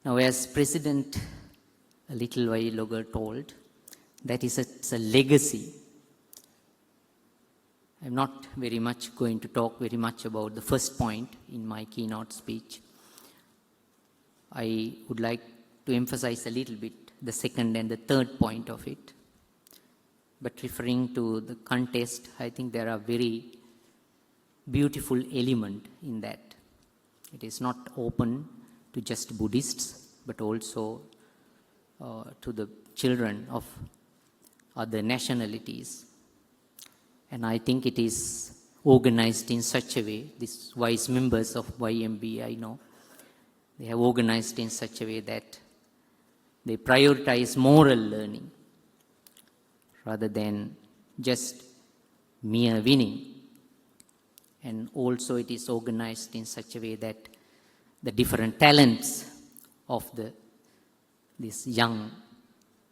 Now, as President a little while ago told, that is it's a legacy. I'm not very much going to talk very much about the first point in my keynote speech. I would like to emphasize a little bit the second and the third point of it. But referring to the contest, I think there are very beautiful element in that. It is not open to just Buddhists, but also to the children of other nationalities. And I think it is organized in such a way, these wise members of YMBA, I know, they have organized in such a way that they prioritize moral learning rather than just mere winning. And also it is organized in such a way that the different talents of these young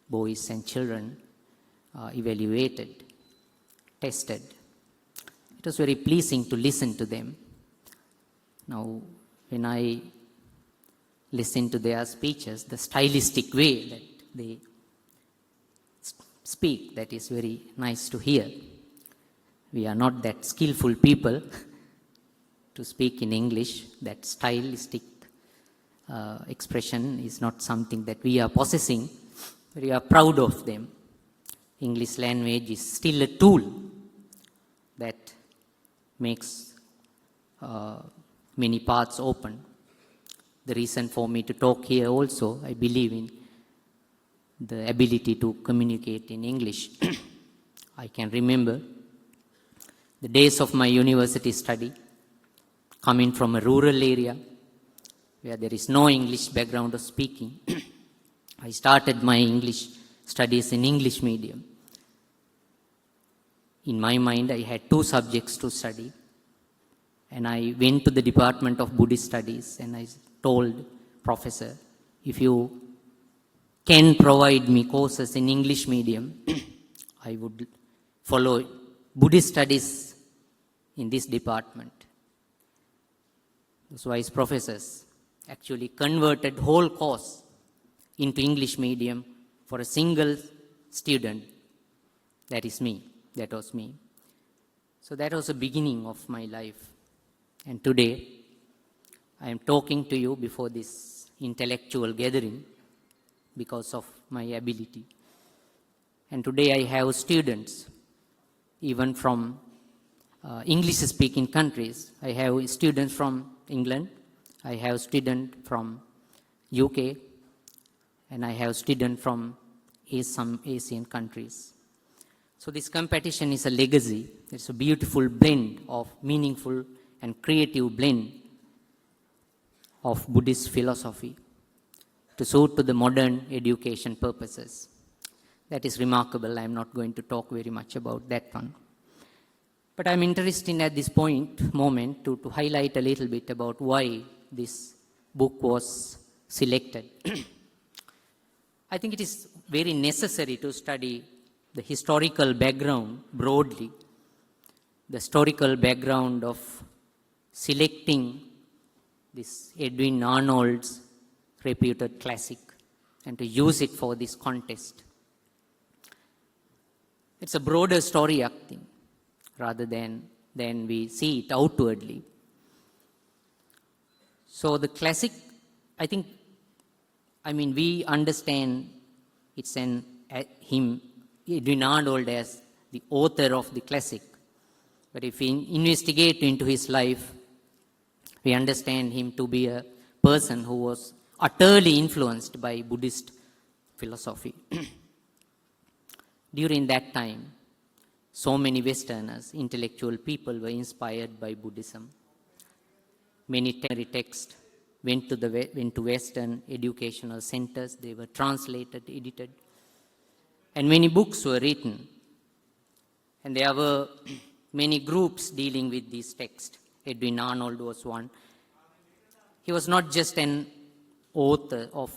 boys and children are evaluated, tested. It was very pleasing to listen to them. Now, when I listen to their speeches, the stylistic way that they speak, that is very nice to hear. We are not that skillful people to speak in English. That stylistic expression is not something that we are possessing. We are proud of them. English language is still a tool that makes many paths open. The reason for me to talk here also, I believe in the ability to communicate in English. I can remember the days of my university study, coming from a rural area where there is no English background of speaking. I started my English studies in English medium. In my mind, I had two subjects to study. And I went to the Department of Buddhist Studies and I told professor, if you can provide me courses in English medium, I would follow Buddhist studies in this department. Those wise professors actually converted whole course into English medium for a single student. That is me. That was me. So that was the beginning of my life. And today, I am talking to you before this intellectual gathering because of my ability. And today I have students, even from English-speaking countries. I have students from England, I have students from UK, and I have students from some Asian countries. So this competition is a legacy. It's a beautiful blend of meaningful and creative blend of Buddhist philosophy to suit to the modern education purposes. That is remarkable. I'm not going to talk very much about that one. But I'm interested at this moment to highlight a little bit about why this book was selected. I think it is very necessary to study the historical background broadly, the historical background of selecting this Edwin Arnold's reputed classic and to use it for this contest. It's a broader story acting rather than we see it outwardly. So the classic, we understand it's Edwin Arnold as the author of the classic. But if we investigate into his life, we understand him to be a person who was utterly influenced by Buddhist philosophy. During that time, so many Westerners, intellectual people were inspired by Buddhism. Many texts went to Western educational centers. They were translated, edited. And many books were written. And there were many groups dealing with these texts. Edwin Arnold was one. He was not just an author of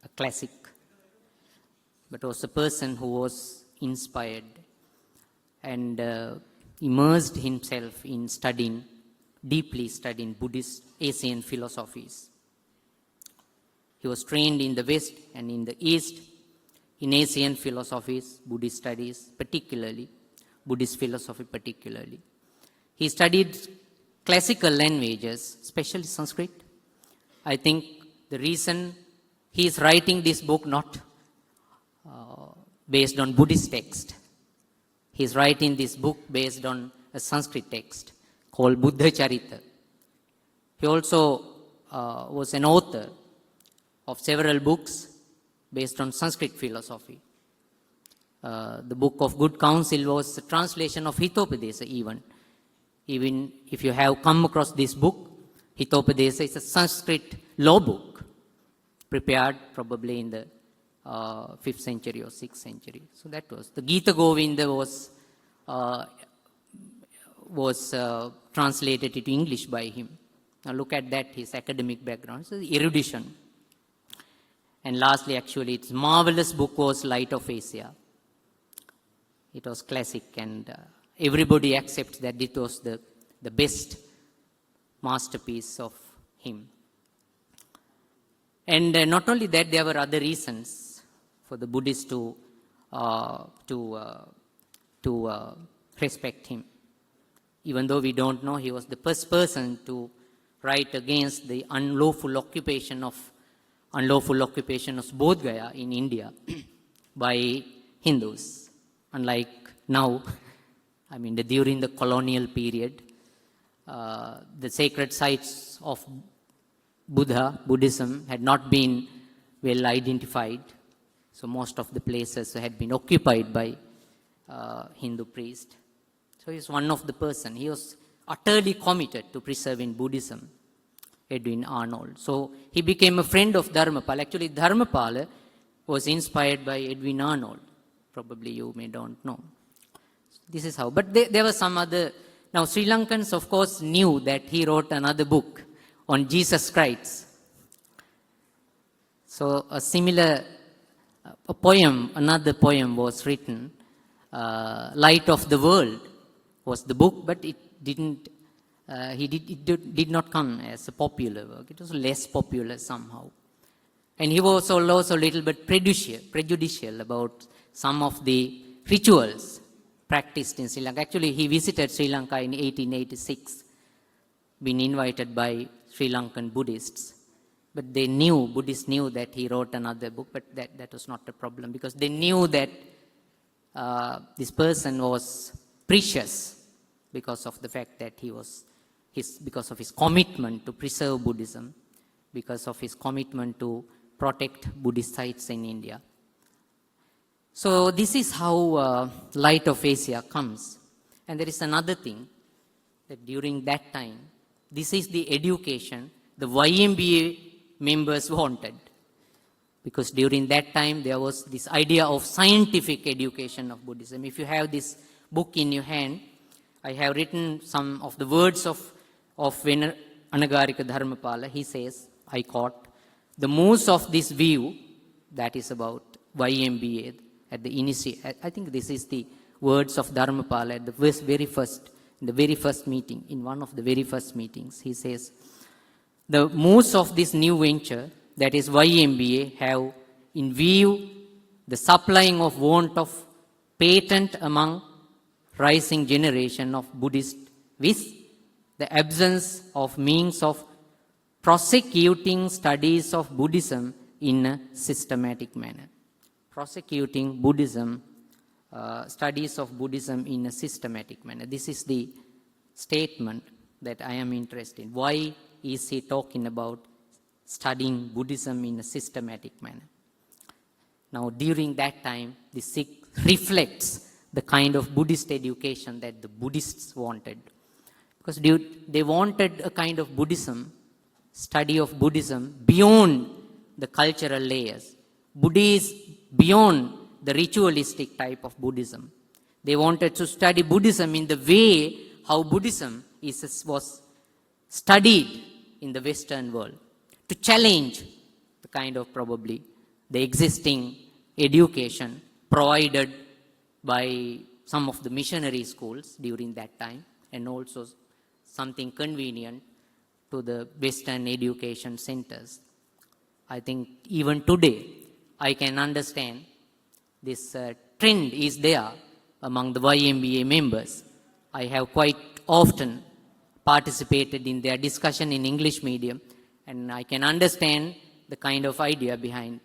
a classic, but was a person who was inspired and immersed himself in deeply studying Buddhist Asian philosophies. He was trained in the West and in the East, in Asian philosophies, Buddhist studies particularly, Buddhist philosophy particularly. He studied classical languages, especially Sanskrit. I think the reason he is writing this book not based on Buddhist text. He is writing this book based on a Sanskrit text called Buddha Charita. He also was an author of several books based on Sanskrit philosophy. The Book of Good Counsel was a translation of Hitopadesa even. Even if you have come across this book, Hitopadesa is a Sanskrit law book prepared probably in the 5th century or 6th century. So that was. The Gita Govinda was translated into English by him. Now look at that, his academic background. So erudition. And lastly, actually, its marvelous book was Light of Asia. It was classic, and everybody accepts that it was the best masterpiece of him. And not only that, there were other reasons for the Buddhists to respect him. Even though we don't know, he was the first person to write against the unlawful occupation of Bodh Gaya in India by Hindus. Unlike now, I mean, during the colonial period, the sacred sites of Buddhism had not been well identified. So most of the places had been occupied by Hindu priests. So he was one of the person. He was utterly committed to preserving Buddhism, Edwin Arnold. So he became a friend of Dharmapala. Actually, Dharmapala was inspired by Edwin Arnold. Probably you may don't know. This is how. But there were some other. Now, Sri Lankans, of course, knew that he wrote another book on Jesus Christ. So a similar another poem was written. Light of the World was the book, but it didn't. Did not come as a popular work. It was less popular somehow. And he was also a little bit prejudicial about some of the rituals practiced in Sri Lanka. Actually, he visited Sri Lanka in 1886, been invited by Sri Lankan Buddhists. But Buddhists knew that he wrote another book, but that was not a problem because they knew that this person was precious because of the fact that because of his commitment to preserve Buddhism, because of his commitment to protect Buddhist sites in India. So this is how Light of Asia comes. And there is another thing, that during that time, this is the education the YMBA members wanted. Because during that time, there was this idea of scientific education of Buddhism. If you have this book in your hand, I have written some of the words of Anagarika Dharmapala. He says, I quote, the most of this view, that is about YMBA, at the I think this is the words of Dharmapala at the very first meeting, in one of the very first meetings. He says, the most of this new venture, that is YMBA, have in view the supplying of want of patent among rising generation of Buddhists with the absence of means of prosecuting studies of Buddhism in a systematic manner. Prosecuting Buddhism, studies of Buddhism in a systematic manner. This is the statement that I am interested in. Why is he talking about studying Buddhism in a systematic manner? Now, during that time, this reflects the kind of Buddhist education that the Buddhists wanted. Because they wanted a kind of Buddhism, study of Buddhism beyond the cultural layers. Buddhists beyond the ritualistic type of Buddhism. They wanted to study Buddhism in the way how Buddhism was studied in the Western world, to challenge the kind of probably the existing education provided by some of the missionary schools during that time, and also something convenient to the Western education centers. I think even today, I can understand this trend is there among the YMBA members. I have quite often participated in their discussion in English medium, and I can understand the kind of idea behind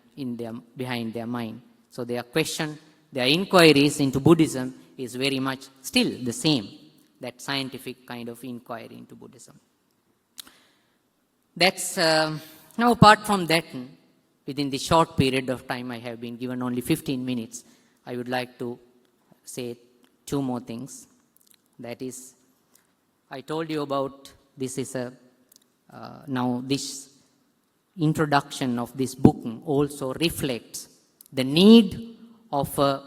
their mind. So their question, their inquiries into Buddhism is very much still the same, that scientific kind of inquiry into Buddhism. That's, now apart from that, within the short period of time I have been given, only 15 minutes, I would like to say two more things. That is, I told you about this is now this introduction of this book also reflects the need of a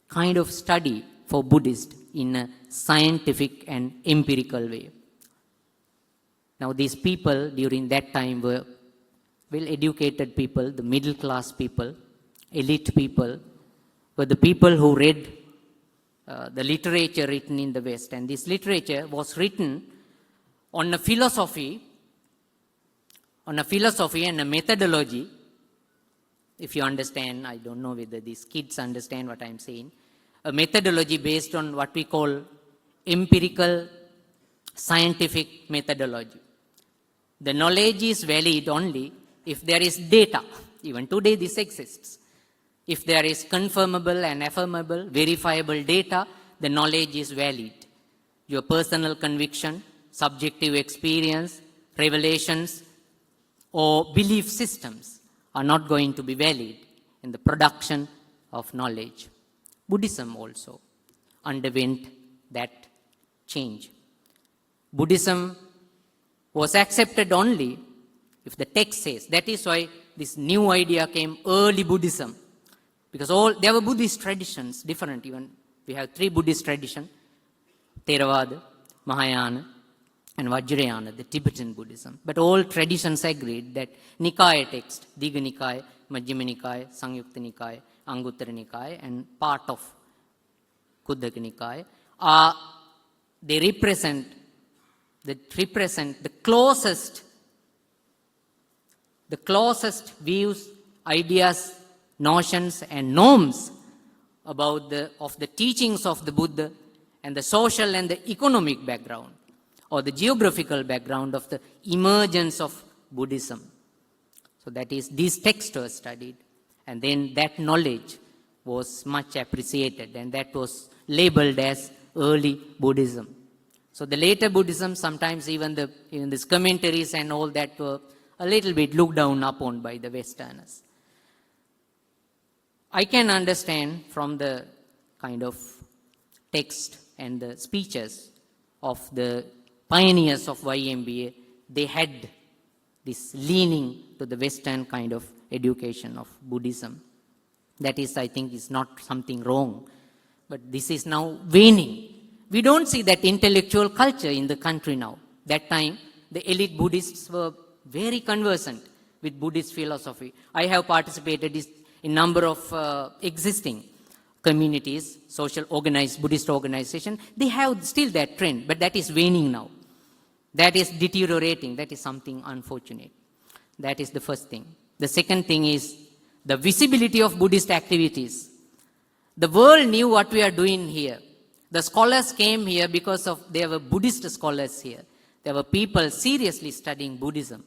kind of study for Buddhists in a scientific and empirical way. Now these people during that time were well-educated people, the middle-class people, elite people, were the people who read the literature written in the West. And this literature was written on a philosophy and a methodology. If you understand, I don't know whether these kids understand what I'm saying, a methodology based on what we call empirical scientific methodology. The knowledge is valid only if there is data. Even today this exists. If there is confirmable and affirmable, verifiable data, the knowledge is valid. Your personal conviction, subjective experience, revelations, or belief systems are not going to be valid in the production of knowledge. Buddhism also underwent that change. Buddhism was accepted only if the text says. That is why this new idea came, early Buddhism. Because there were Buddhist traditions, different even. We have 3 Buddhist traditions, Theravada, Mahayana, and Vajrayana, the Tibetan Buddhism. But all traditions agreed that Nikaya text, Diga Nikaya, Majjhima Nikaya, Samyukta Nikaya, Anguttara Nikaya, and part of Khuddaka Nikaya, they represent the closest views, ideas, notions, and norms about the teachings of the Buddha and the social and the economic background or the geographical background of the emergence of Buddhism. So that is, these texts were studied, and then that knowledge was much appreciated, and that was labeled as early Buddhism. So the later Buddhism, sometimes even these commentaries and all that were a little bit looked down upon by the Westerners. I can understand from the kind of text and the speeches of the pioneers of YMBA, they had this leaning to the Western kind of education of Buddhism. That is, I think, is not something wrong. But this is now waning. We don't see that intellectual culture in the country now. That time, the elite Buddhists were very conversant with Buddhist philosophy. I have participated in number of existing communities, social organized Buddhist organization. They have still that trend, but that is waning now. That is deteriorating. That is something unfortunate. That is the first thing. The second thing is the visibility of Buddhist activities. The world knew what we are doing here. The scholars came here because there were Buddhist scholars here. There were people seriously studying Buddhism.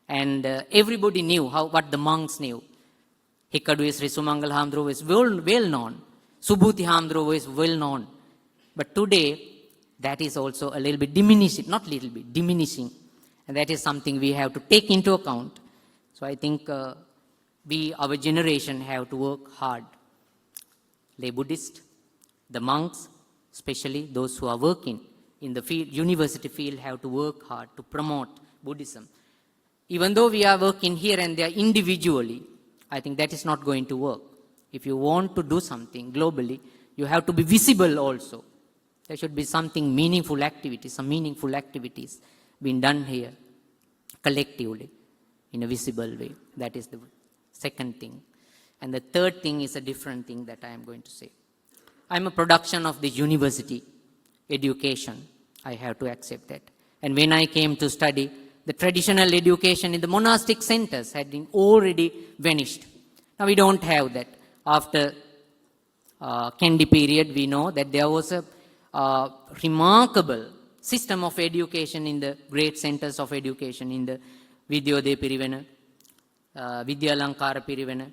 And everybody knew what the monks knew. Hikadu Sri Sumangal Hamdro is well known. Subhuti Hamdro is well known. But today, that is also a little bit diminishing, not little bit, diminishing. And that is something we have to take into account. So I think our generation, have to work hard. Lay Buddhist, the monks, especially those who are working in the field, university field, have to work hard to promote Buddhism. Even though we are working here and there individually, I think that is not going to work. If you want to do something globally, you have to be visible also. There should be some meaningful activities being done here collectively in a visible way. That is the second thing. And the third thing is a different thing that I am going to say. I am a production of the university education. I have to accept that. And when I came to study the traditional education in the monastic centers had been already vanished. Now we don't have that. After Kendi period, we know that there was a remarkable system of education in the great centers of education in the Vidyodaya Pirivena, Vidyalankara Pirivena,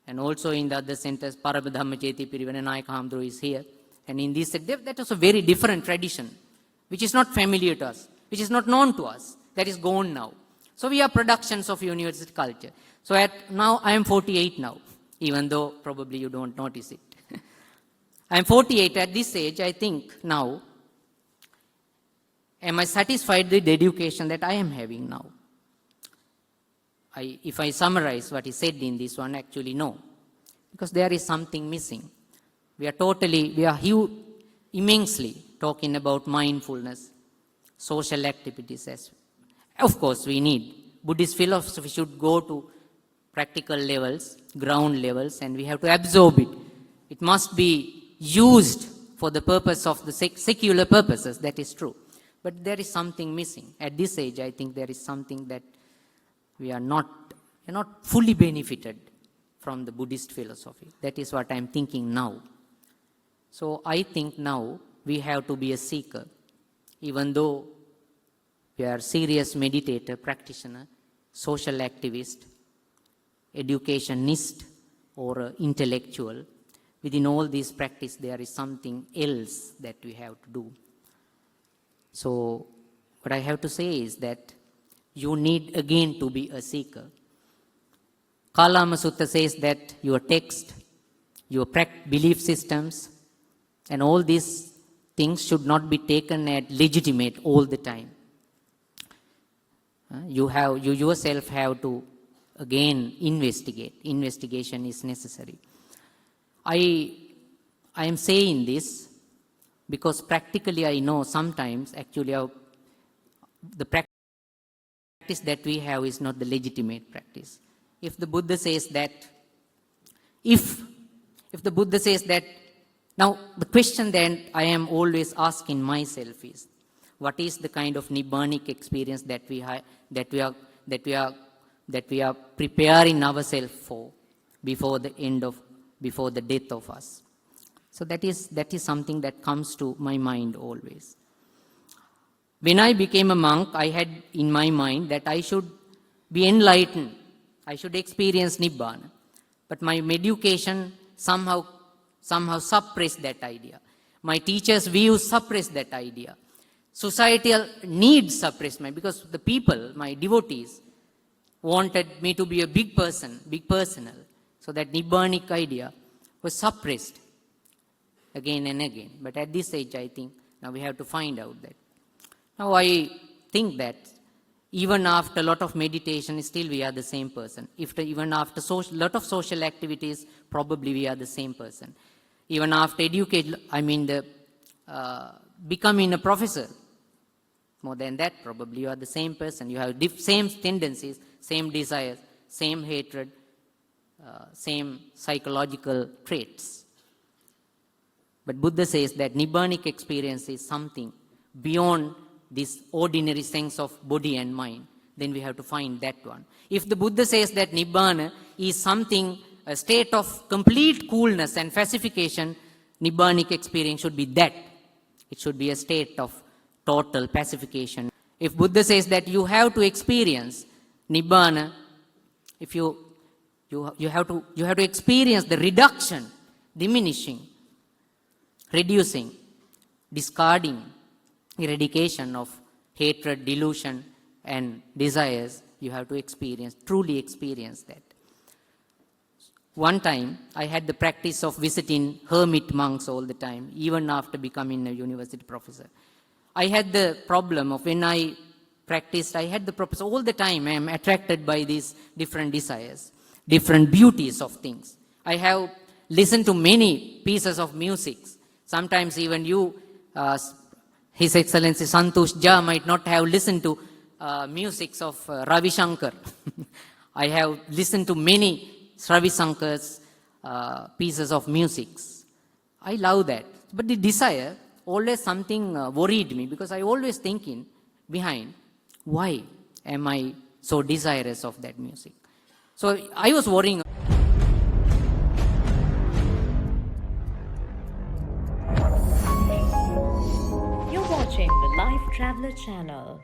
and also in the other centers, Paramadhammacheti Pirivena, Nayaka Hamdru is here. And in this, that was a very different tradition, which is not familiar to us, which is not known to us, that is gone now. So we are productions of university culture. So now I am 48 now, even though probably you don't notice it. I am 48 at this age. I think now, am I satisfied with the education that I am having now? If I summarize what is said in this one, actually no, because there is something missing. We are immensely talking about mindfulness, social activities as well. Of course, we need. Buddhist philosophy should go to practical levels, ground levels, and we have to absorb it. It must be used for the purpose of the secular purposes, that is true. But there is something missing. At this age, I think there is something that we are not fully benefited from the Buddhist philosophy. That is what I am thinking now. So I think now we have to be a seeker. Even though we are serious meditator, practitioner, social activist, educationist, or intellectual, within all these practice there is something else that we have to do. So what I have to say is that you need again to be a seeker. Kalama Sutta says that your text, your belief systems, and all these things should not be taken as legitimate all the time. You yourself have to again investigate. Investigation is necessary. I am saying this because practically I know sometimes actually the practice that we have is not the legitimate practice. If the Buddha says that, now the question that I am always asking myself is, what is the kind of nibbanic experience that we are preparing ourselves for before the death of us? So that is something that comes to my mind always. When I became a monk, I had in my mind that I should be enlightened. I should experience Nibbana. But my education somehow suppressed that idea. My teachers' views suppressed that idea. Societal needs suppressed because the people, my devotees, wanted me to be a big personal. So that Nibbanic idea was suppressed again and again. But at this age, I think, now we have to find out that. Now I think that even after a lot of meditation, still we are the same person. Even after a lot of social activities, probably we are the same person. Even after becoming a professor, more than that, probably you are the same person. You have same tendencies, same desires, same hatred, same psychological traits. But Buddha says that Nibbanic experience is something beyond this ordinary sense of body and mind. Then we have to find that one. If the Buddha says that Nibbana is something, a state of complete coolness and pacification, Nibbanic experience should be that. It should be a state of total pacification. If Buddha says that you have to experience Nibbana, if you have to experience the reduction, diminishing, reducing, discarding, eradication of hatred, delusion, and desires, you have to truly experience that. One time, I had the practice of visiting hermit monks all the time, even after becoming a university professor. I had the problem of when I practiced, I had the purpose all the time. I am attracted by these different desires, different beauties of things. I have listened to many pieces of music. Sometimes even you, His Excellency Santosh Jha, might not have listened to music of Ravi Shankar. I have listened to many Ravi Shankar's pieces of music. I love that. But the desire, always something worried me because I always thinking behind, why? Am I so desirous of that music? So I was worrying. You're watching the Life Traveler channel.